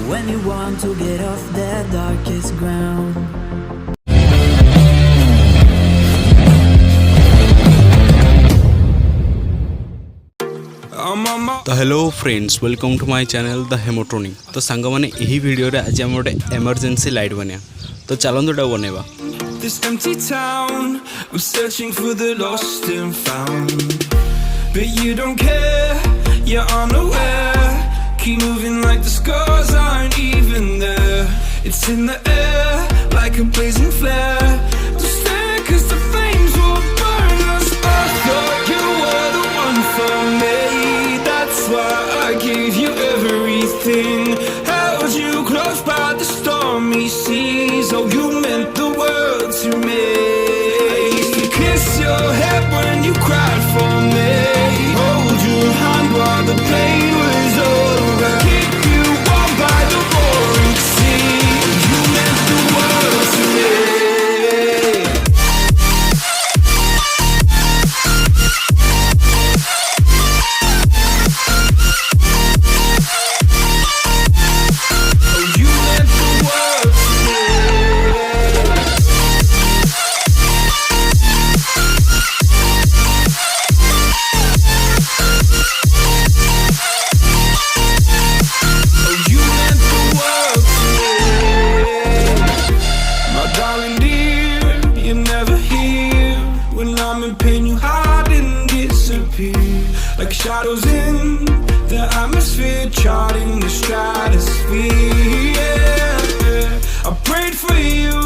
when you want to get off that darkest ground. तो hello friends, welcome to my channel the हेमोट्रोनिक। तो song मैंने यही video रे आज हम गोटे इमरजेंसी लाइट बनिया। तो चलନ୍ତୁ एटा बनेबा। This empty town, I'm searching for the lost and found, but you don't care, you're unaware. Keep moving like the scars aren't even there. It's in the air, like a blazing flare. Don't stare, cause the flames will burn us. I thought you were the one for me, that's why I gave you everything. Held you close by the stormy seas. Oh, you meant the world to me. I used to kiss your head when you cried for me, hold your hand while the pain was over, keep you warm by the roaring sea. You meant the world to me. Like shadows in the atmosphere, charting the stratosphere. Yeah. I prayed for you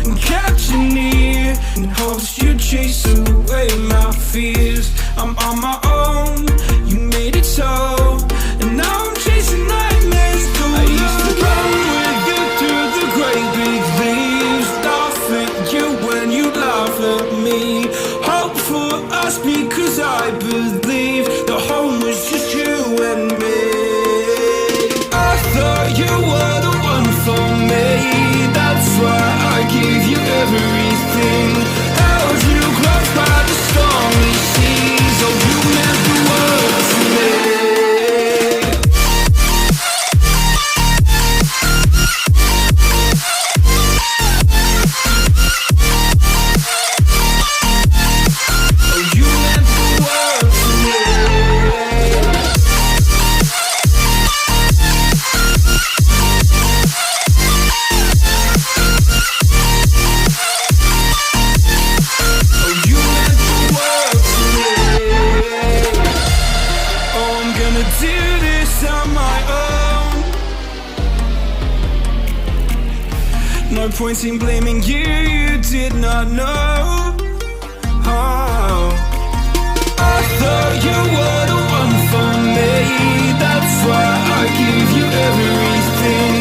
and kept you near in hopes you'd chase away my fears. I'm on my own, you made it so, and now I'm chasing nightmares too. I used to run with you through the great big leaves, laugh at you when you laugh at me, hope for us because I believe the home was just you and me. I thought you were the one for me, that's why I gave you everything. Held you close by the stormy seas. Oh, you meant the world to me. No point in blaming you, you did not know. Oh. I thought you were the one for me, that's why I gave you everything.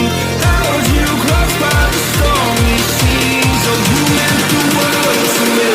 Held you close by the stormy seas. Oh, you meant the world to me.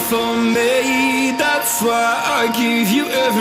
For me, that's why I give you everything.